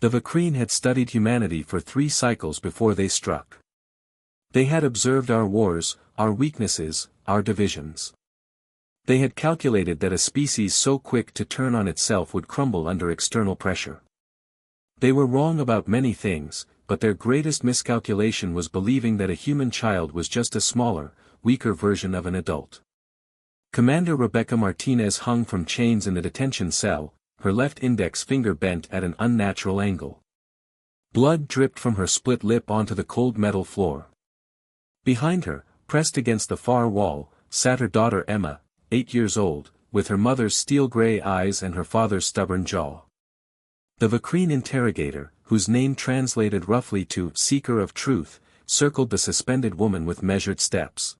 The Vakreen had studied humanity for 3 cycles before they struck. They had observed our wars, our weaknesses, our divisions. They had calculated that a species so quick to turn on itself would crumble under external pressure. They were wrong about many things, but their greatest miscalculation was believing that a human child was just a smaller, weaker version of an adult. Commander Rebecca Martinez hung from chains in the detention cell, her left index finger bent at an unnatural angle. Blood dripped from her split lip onto the cold metal floor. Behind her, pressed against the far wall, sat her daughter Emma, 8 years old, with her mother's steel-gray eyes and her father's stubborn jaw. The Vakreen interrogator, whose name translated roughly to "seeker of truth," circled the suspended woman with measured steps.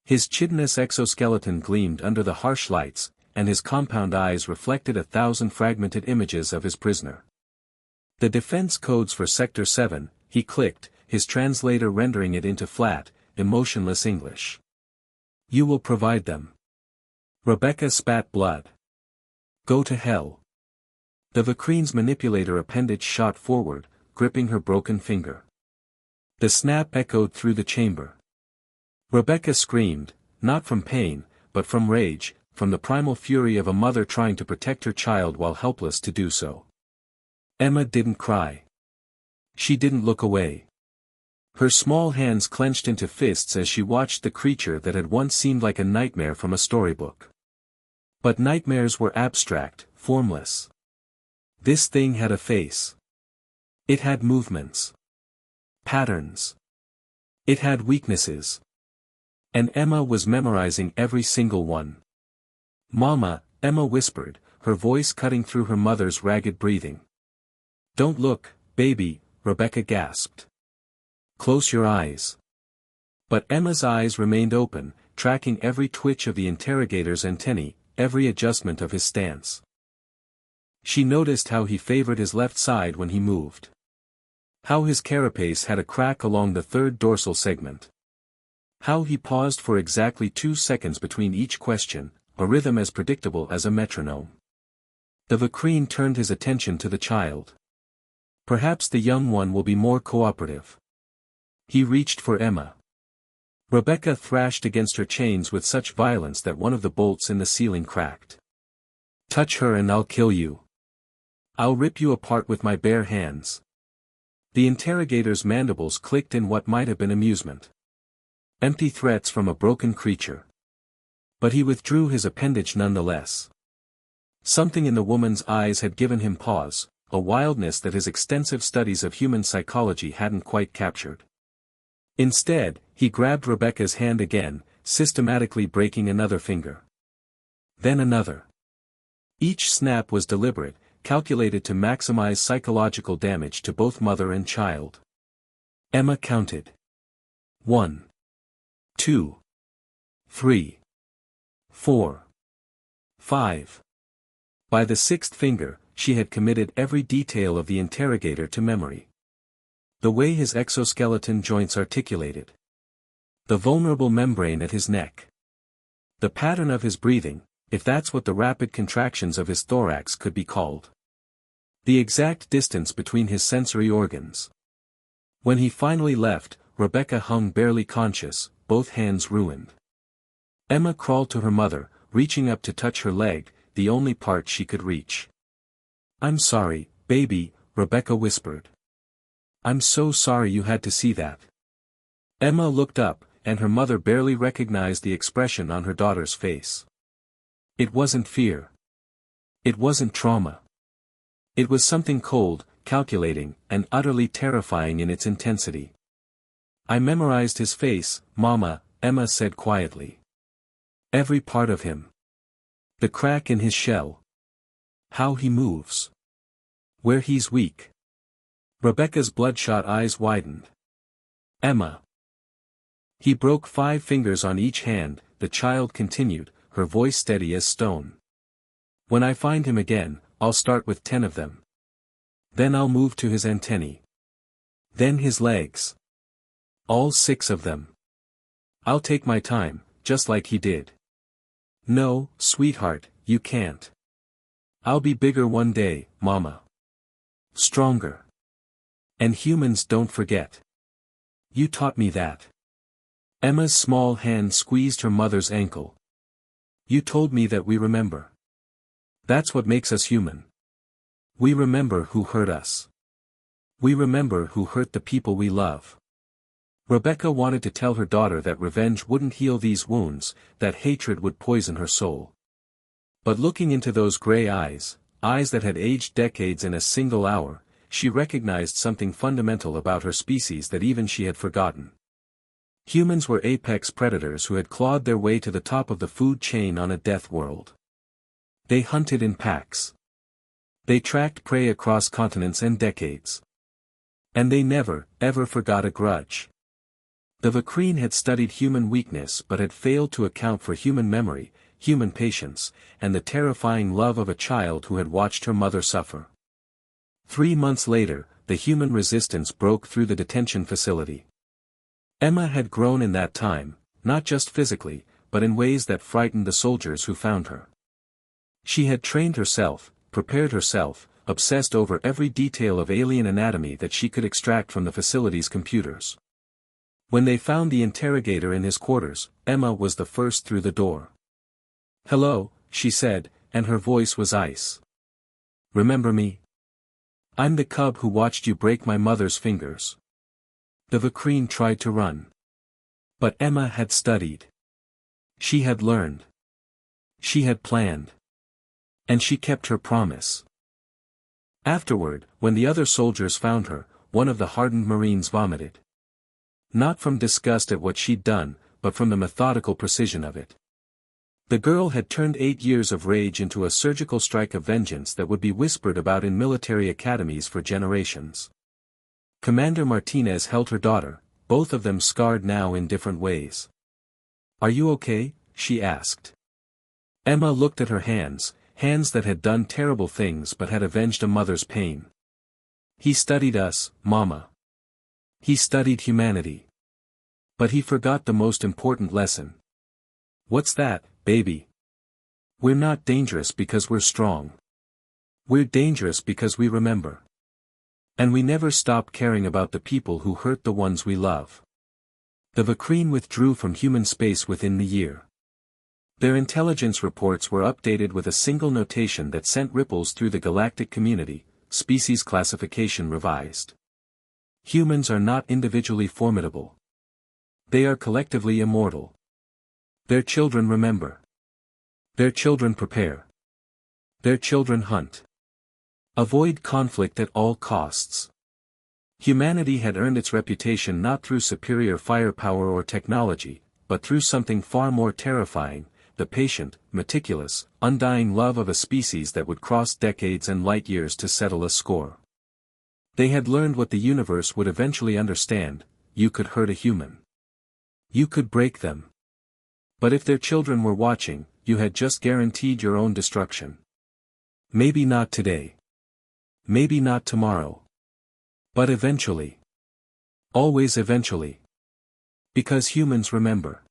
His chitinous exoskeleton gleamed under the harsh lights, and his compound eyes reflected 1,000 fragmented images of his prisoner. "The defense codes for Sector 7, he clicked, his translator rendering it into flat, emotionless English. "You will provide them." Rebecca spat blood. "Go to hell." The Vakreen's manipulator appendage shot forward, gripping her broken finger. The snap echoed through the chamber. Rebecca screamed, not from pain, but from rage, from the primal fury of a mother trying to protect her child while helpless to do so. Emma didn't cry. She didn't look away. Her small hands clenched into fists as she watched the creature that had once seemed like a nightmare from a storybook. But nightmares were abstract, formless. This thing had a face. It had movements. Patterns. It had weaknesses. And Emma was memorizing every single one. "Mama," Emma whispered, her voice cutting through her mother's ragged breathing. "Don't look, baby," Rebecca gasped. "Close your eyes." But Emma's eyes remained open, tracking every twitch of the interrogator's antennae, every adjustment of his stance. She noticed how he favored his left side when he moved. How his carapace had a crack along the 3rd dorsal segment. How he paused for exactly 2 seconds between each question, a rhythm as predictable as a metronome. The Vakreen turned his attention to the child. Perhaps the young one will be more cooperative. He reached for Emma. Rebecca thrashed against her chains with such violence that one of the bolts in the ceiling cracked. "Touch her and I'll kill you. I'll rip you apart with my bare hands." The interrogator's mandibles clicked in what might have been amusement. Empty threats from a broken creature. But he withdrew his appendage nonetheless. Something in the woman's eyes had given him pause, a wildness that his extensive studies of human psychology hadn't quite captured. Instead, he grabbed Rebecca's hand again, systematically breaking another finger. Then another. Each snap was deliberate, calculated to maximize psychological damage to both mother and child. Emma counted. 1, 2, 3, 4, 5. By the 6th finger, she had committed every detail of the interrogator to memory. The way his exoskeleton joints articulated. The vulnerable membrane at his neck. The pattern of his breathing, if that's what the rapid contractions of his thorax could be called. The exact distance between his sensory organs. When he finally left, Rebecca hung barely conscious, both hands ruined. Emma crawled to her mother, reaching up to touch her leg, the only part she could reach. "I'm sorry, baby," Rebecca whispered. "I'm so sorry you had to see that." Emma looked up, and her mother barely recognized the expression on her daughter's face. It wasn't fear. It wasn't trauma. It was something cold, calculating, and utterly terrifying in its intensity. "I memorized his face, Mama," Emma said quietly. "Every part of him. The crack in his shell. How he moves. Where he's weak." Rebecca's bloodshot eyes widened. "Emma." "He broke 5 fingers on each hand," the child continued, her voice steady as stone. "When I find him again, I'll start with 10 of them. Then I'll move to his antennae. Then his legs. All 6 of them. I'll take my time, just like he did." "No, sweetheart, you can't. I'll be bigger one day, Mama." Stronger. And humans don't forget. You taught me that. Emma's small hand squeezed her mother's ankle. You told me that we remember. That's what makes us human. We remember who hurt us. We remember who hurt the people we love. Rebecca wanted to tell her daughter that revenge wouldn't heal these wounds, that hatred would poison her soul. But looking into those gray eyes, eyes that had aged decades in a single hour, she recognized something fundamental about her species that even she had forgotten. Humans were apex predators who had clawed their way to the top of the food chain on a death world. They hunted in packs. They tracked prey across continents and decades. And they never, ever forgot a grudge. The Vakreen had studied human weakness but had failed to account for human memory, human patience, and the terrifying love of a child who had watched her mother suffer. 3 months later, the human resistance broke through the detention facility. Emma had grown in that time, not just physically, but in ways that frightened the soldiers who found her. She had trained herself, prepared herself, obsessed over every detail of alien anatomy that she could extract from the facility's computers. When they found the interrogator in his quarters, Emma was the first through the door. "Hello," she said, and her voice was ice. "Remember me? I'm the cub who watched you break my mother's fingers." The Vakreen tried to run. But Emma had studied. She had learned. She had planned. And she kept her promise. Afterward, when the other soldiers found her, one of the hardened Marines vomited. Not from disgust at what she'd done, but from the methodical precision of it. The girl had turned 8 years of rage into a surgical strike of vengeance that would be whispered about in military academies for generations. Commander Martinez held her daughter, both of them scarred now in different ways. "Are you okay?" she asked. Emma looked at her hands, hands that had done terrible things but had avenged a mother's pain. "He studied us, Mama. He studied humanity. But he forgot the most important lesson." "What's that, baby?" "We're not dangerous because we're strong. We're dangerous because we remember. And we never stop caring about the people who hurt the ones we love." The Vakreen withdrew from human space within the year. Their intelligence reports were updated with a single notation that sent ripples through the galactic community: species classification revised. Humans are not individually formidable. They are collectively immortal. Their children remember. Their children prepare. Their children hunt. Avoid conflict at all costs. Humanity had earned its reputation not through superior firepower or technology, but through something far more terrifying: the patient, meticulous, undying love of a species that would cross decades and light years to settle a score. They had learned what the universe would eventually understand: you could hurt a human. You could break them. But if their children were watching, you had just guaranteed your own destruction. Maybe not today. Maybe not tomorrow. But eventually. Always eventually. Because humans remember.